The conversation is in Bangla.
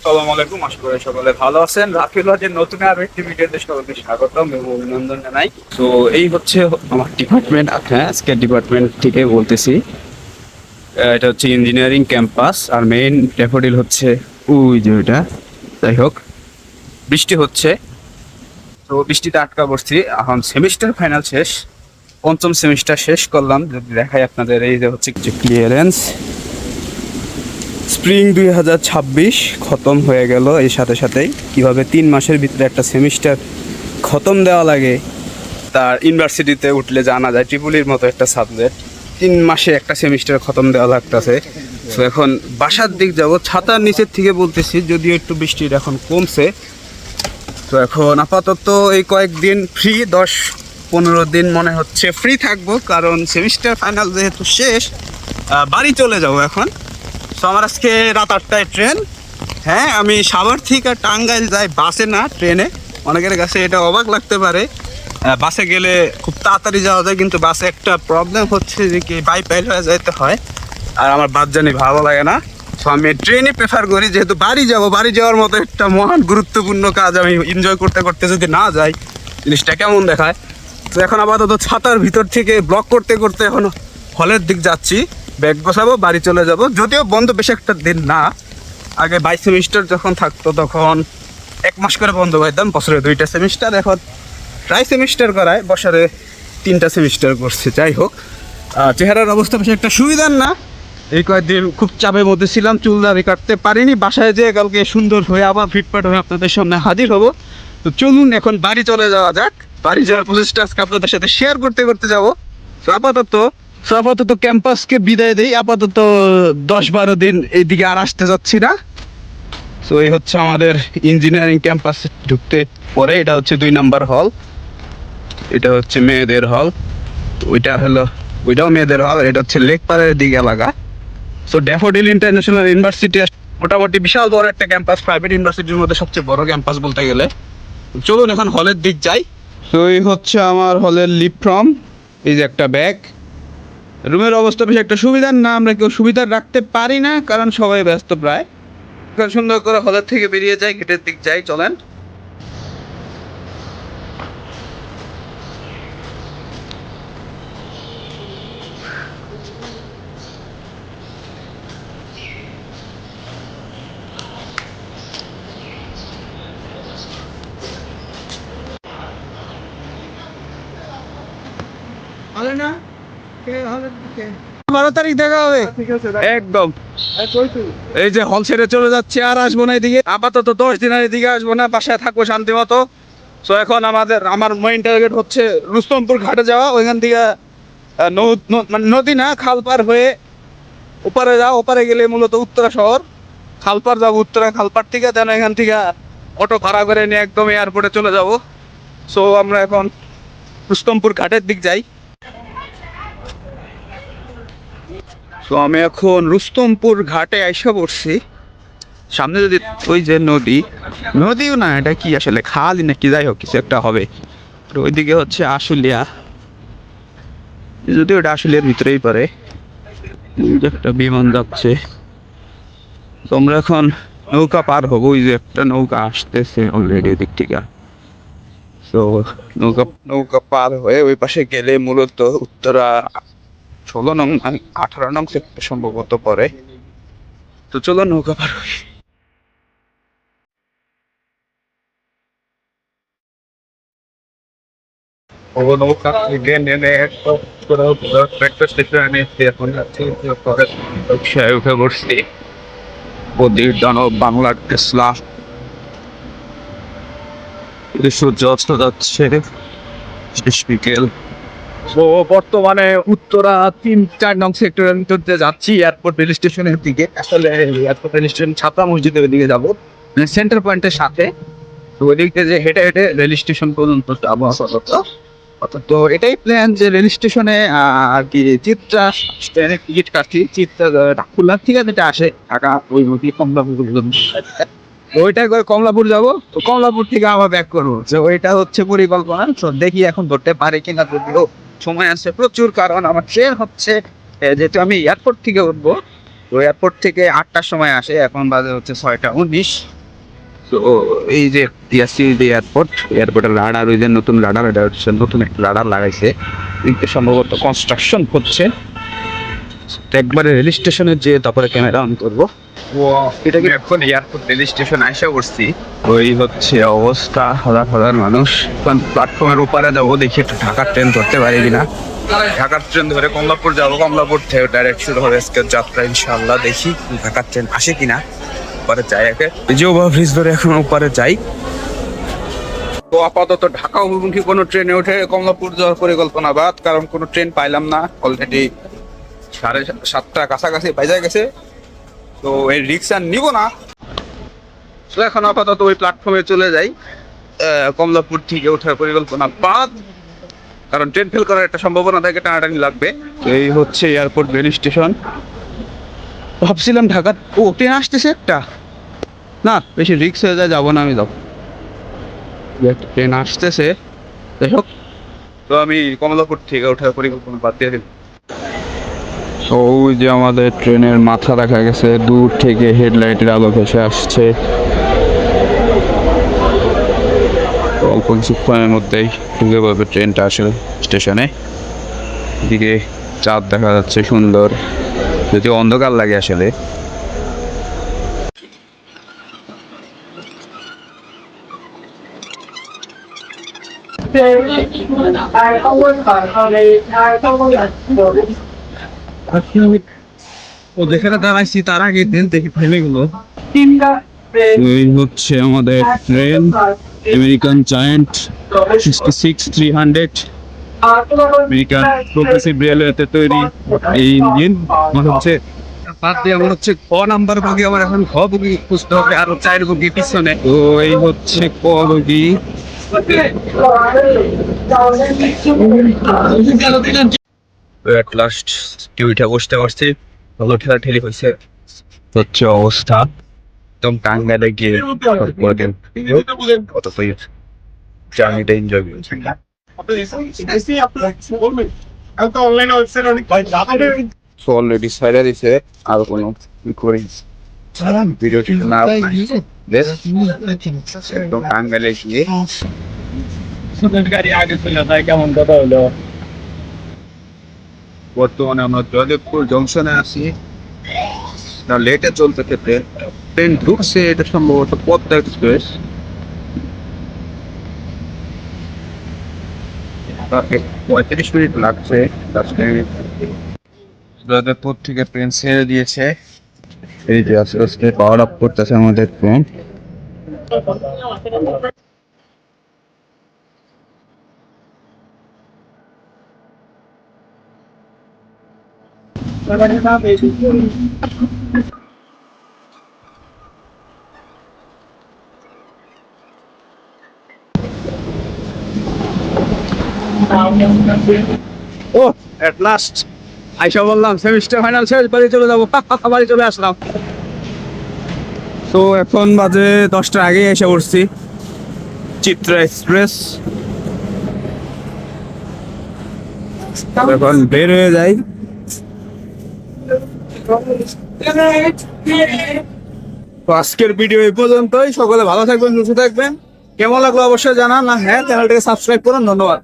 আসসালামু আলাইকুম, আশা করি সকলে ভালো আছেন। রাফিল ওয়াজের নতুন আরো একটি ভিডিওতে সকলকে স্বাগতম এবং অভিনন্দন জানাই। তো এই হচ্ছে আমার ডিপার্টমেন্ট। হ্যাঁ, আজকে ডিপার্টমেন্ট থেকে বলতেছি। এটা হচ্ছে ইঞ্জিনিয়ারিং ক্যাম্পাস, আর মেইন ড্যাফোডিল হচ্ছে ওই যে ওইটা। যাই হোক, বৃষ্টি হচ্ছে, তো বৃষ্টিতে আটকা পড়ছি। এখন সেমিস্টার ফাইনাল শেষ, পঞ্চম সেমিস্টার শেষ করলাম। যদি দেখাই আপনাদের, এই যে হচ্ছে ক্লিয়ারেন্স। স্প্রিং 2026 খতম হয়ে গেল। এর সাথে সাথেই কীভাবে 3 মাসের ভিতরে একটা সেমিস্টার খতম দেওয়া লাগে, তার ইউনিভার্সিটিতে উঠলে জানা যায়। ট্রিপুলির মতো একটা সাবজেক্ট 3 মাসে একটা সেমিস্টার খতম দেওয়া লাগতেছে। তো এখন বাসার দিক যাব, ছাতার নিচের থেকে বলতেছি, যদিও একটু বৃষ্টির এখন কমছে। তো এখন আপাতত এই কয়েকদিন ফ্রি, 10-15 দিন মনে হচ্ছে ফ্রি থাকবো, কারণ সেমিস্টার ফাইনাল যেহেতু শেষ, বাড়ি চলে যাব এখন। তো আমার আজকে রাত 8টায় ট্রেন। হ্যাঁ, আমি সাভার থেকে টাঙ্গাইল যাই বাসে, না ট্রেনে। অনেকের কাছে এটা অবাক লাগতে পারে, বাসে গেলে খুব তাড়াতাড়ি যাওয়া যায়, কিন্তু বাসে একটা প্রবলেম হচ্ছে যে কি বাইপাইল হয়ে যাইতে হয়, আর আমার বাস জানি ভালো লাগে না। তো আমি ট্রেনে প্রেফার করি, যেহেতু বাড়ি যাব। বাড়ি যাওয়ার মতো একটা মহান গুরুত্বপূর্ণ কাজ আমি এনজয় করতে করতে যদি না যাই, জিনিসটা কেমন দেখায়। তো এখন আপাতত ছাতার ভিতর থেকে ব্লক করতে করতে এখন হলের দিক যাচ্ছি। ব্যাগ বসাবো, বাড়ি চলে যাব। যদিও বন্ধ বেশি একটা দিন না, আগে 22 সেমিস্টার যখন থাকতো তখন 1 মাস করে বন্ধ পাইতাম, বছরে 2টা সেমিস্টার। এখন ট্রাই সেমিস্টার করায় বছরে 3টা সেমিস্টার করছে। যাই হোক, চেহারার অবস্থা বেশি একটা সুবিধার না। এই কয়েকদিন খুব চাপের মধ্যে ছিলাম, চুল দাড়ি কাটতে পারিনি। বাসায় যেয়ে কালকে সুন্দর হয়ে আবার ফিটফাট হয়ে আপনাদের সামনে হাজির হব। তো চলুন এখন বাড়ি চলে যাওয়া যাক। বাড়ি যাওয়ার প্রসেসটা আজকে আপনাদের সাথে শেয়ার করতে করতে যাবো। তো আপাতত ক্যাম্পাসকে বিদায় দিই। আপাতত 10-12 দিন এইদিকে আর আসতে যাচ্ছি না। তো এই হচ্ছে আমাদের ইঞ্জিনিয়ারিং ক্যাম্পাসে ঢুকতে পরে, এটা হচ্ছে 2 নাম্বার হল, এটা হচ্ছে মেয়েদের হল, ওইটাও মেয়েদের হল। এটা হচ্ছে লেকপাড়ের দিকে এলাকা। সো ড্যাফোডিল ইন্টারন্যাশনাল ইউনিভার্সিটি মোটামুটি বিশাল বড় একটা ক্যাম্পাস, প্রাইভেট ইউনিভার্সিটির মধ্যে সবচেয়ে বড় ক্যাম্পাস বলতে গেলে। চলুন এখন হলের দিক যাই। তো এই হচ্ছে আমার হলের লিভ ফ্রম। এই যে একটা ব্যাগ। রুমের অবস্থা বেশি একটা সুবিধার না, আমরা কেউ সুবিধার রাখতে পারি না, কারণ সবাই ব্যস্ত প্রায়। সুন্দর করে হলের থেকে বেরিয়ে যাই, গেটের দিক যাই, চলেন। হলে না, 12 তারিখ দেখা হবে, ঠিক আছে একদম। এই যে হল ছেড়ে চলে যাচ্ছে, আর আসবো না এদিকে। আপাতত 10 দিন আর এদিকে আসবো না, বাসায় থাকবো শান্তি মতো। তো এখন আমার মেইন টার্গেট হচ্ছে রুস্তমপুর ঘাটে যাওয়া। ওইখান থেকে মানে নদী না, খাল পার হয়ে ওপারে যাও। ওপারে গেলে মূলত উত্তরা শহর। খালপার যাবো, উত্তরা খালপার থেকে দেন এখান থেকে অটো ভাড়া করে নিয়ে একদম এয়ারপোর্টে চলে যাব। সো আমরা এখন রুস্তমপুর ঘাটের দিক যাই। তো আমি এখন রুস্তমপুর ঘাটে আইসা পড়ছি। সামনে যদি ওই যে নদীও না, এটা কি আসলে খালই নাকি, যাই হোক কিছু একটা হবে। ওইদিকে হচ্ছে আশুলিয়া, যদি ওটা আশুলিয়ার ভিতরেই পড়ে। একটা বিমান যাচ্ছে, তোমরা এখন নৌকা পার হবো। ওই যে একটা নৌকা আসতেছে অলরেডি দিক থেকে। তো নৌকা পার হয়ে ওই পাশে গেলে মূলত উত্তরা 16 নং 18 নং সেক্টর সম্ভবত পরে। তো চলো নৌকা পার হই। ও নৌকা থেকে নেমে ট্রাক্টর স্টেশনে এসে এখন রিকশায় উঠে বসছি। বদির দানব বাংলার টেসলা। সূর্য অস্ত যাচ্ছে, শেষ বিকেল। তো বর্তমানে উত্তরা 3-4 নং সেক্টরের ভিতর দিয়ে যাচ্ছি এয়ারপোর্ট রেল স্টেশনের দিকে। আসলে এয়ারপোর্ট রেল স্টেশন ছাত্রা মসজিদের দিকে যাবো, মানে সেন্টার পয়েন্টের সাথে। তো ওই দিক দিয়ে যে হেঁটে হেঁটে রেল স্টেশন পর্যন্ত যাবো আপাতত। তো এটাই প্ল্যান যে রেল স্টেশনে আর কি চিত্রা ট্রেনের টিকিট কাটছি। চিত্রা খুলনা থেকে যেটা আসে ঢাকা ওই নদী কমলাপুর, ওইটা করে কমলাপুর যাবো। তো কমলাপুর থেকে আবার ব্যাক করবো। তো ওইটা হচ্ছে পরিকল্পনা। তো দেখি এখন ধরতে পারে কিনা, যদিও সময় আছে প্রচুর, কারণ আমার ট্রেন হচ্ছে যেহেতু আমি এয়ারপোর্ট থেকে উঠবো। তো এয়ারপোর্ট থেকে 8টার সময় আসে, এখন বাজে হচ্ছে 6টা 19। তো এই যে তিয়াসি যে এয়ারপোর্টের রাডার, ওই যে নতুন রাডার, এটা হচ্ছে নতুন একটা রাডার লাগাইছে, এটা সম্ভবত কনস্ট্রাকশন হচ্ছে। তো একবারে রেল স্টেশনে যে তারপরে ক্যামেরা অন করবো। এটা কি এখন এয়ারপোর্ট রেল স্টেশন আইসা করছি। ওই হচ্ছে অবস্থা, হাজার হাজার মানুষ। এখন প্ল্যাটফর্মের উপরে যাবো, দেখি একটু ঢাকার ট্রেন ধরতে পারি কিনা। ঢাকার ট্রেন ধরে কমলাপুর যাবো, কমলাপুর থেকে ডাইরেক্ট শুরু হবে আজকের যাত্রা ইনশাল্লাহ। দেখি ঢাকার ট্রেন আসে কিনা, পরে যাই আগে। এই যে ওভারব্রিজ ধরে এখন উপরে যাই। তো আপাতত ঢাকা অভিমুখী কোনো ট্রেনে উঠে কমলাপুর যাওয়ার পরিকল্পনা বাদ, কারণ কোনো ট্রেন পাইলাম না। অলরেডি 7:30 কাছাকাছি বাজে গেছে, তো এই রিক্সা নিব না। তো এখন আপাতত ওই প্ল্যাটফর্মে চলে যাই। কমলাপুর থেকে ওঠার পরিকল্পনা বাদ, কারণ ট্রেন ফেল করার একটা সম্ভাবনা থাকে, টানাটানি লাগবে। তো এই হচ্ছে এয়ারপোর্ট রেল স্টেশন। ভাবছিলাম ঢাকার, ও ট্রেন আসতেছে একটা, না বেশি রিক্স হয়ে যায়, যাবো না আমি, যাবো। একটা ট্রেন আসতেছে, যাই হোক। তো আমি কমলাপুর থেকে ওঠার পরিকল্পনা বাদ দিয়ে দিলাম। ওই যে আমাদের ট্রেনের মাথা দেখা গেছে, দূর থেকে হেডলাইটের আলো ভেসে আসছে। অল্প কিছুক্ষণের মধ্যেই ঢুকে পড়বে ট্রেনটা আসলে স্টেশনে। এদিকে চাঁদ দেখা যাচ্ছে সুন্দর, যদি অন্ধকার লাগে আসলে। ও যেখানে দাঁড়াইছি তার আগে দিন দেখি ফেলে গেল। এই হচ্ছে আমাদের train, American giant 66-300, American progressive রেলওয়েতে তৈরি। এই ইঞ্জিন আমার হচ্ছে বাদ দিয়ে আমার হচ্ছে ক নাম্বার বগি, আমার এখন ঘ বগি খুঁজতে হবে, আরো 4 বগি পিছনে। তো এই হচ্ছে ক বগি। এট লাস্ট টিভিটা বসতে পারছি, ভালো ঠেলা ঠেলি হয়েছে। হচ্ছে অবস্থা, একদম টাঙ্গাইলে গিয়ে কত জার্নিটা এনজয় করেছি। অলরেডি সাইডে দিছে, আর কোনো করি ভিডিওটি না একদম টাঙ্গাইলে গিয়ে গাড়ি আগে চলে যায়, কেমন কথা হলো। বর্তমানে আমরা জয়দেবপুর জংশনে আছি, না লেটে চলতে ক্ষেত্রে ট্রেন ঢুকছে, এটা সম্ভবত পদ্মা এক্সপ্রেস। 35 মিনিট লাগছে। জয়দেবপুর থেকে ট্রেন ছেড়ে দিয়েছে, এই যে আস্তে আস্তে পাওয়ার আপ করতেছে আমাদের ট্রেন। ও এট লাস্ট আইসা বললাম সেমিস্টার ফাইনাল শেষ, বাড়ি চলে যাবো, বাড়ি চলে আসলাম। তো এখন বাজে 10টার আগে এসে পড়ছি চিত্রা এক্সপ্রেস। এখন বের হয়ে যাই। তো আজকের ভিডিও এই পর্যন্তই। সকলে ভালো থাকবেন, সুস্থ থাকবেন। কেমন লাগলো অবশ্যই জানান, হ্যাঁ চ্যানেলটাকে সাবস্ক্রাইব করুন। ধন্যবাদ।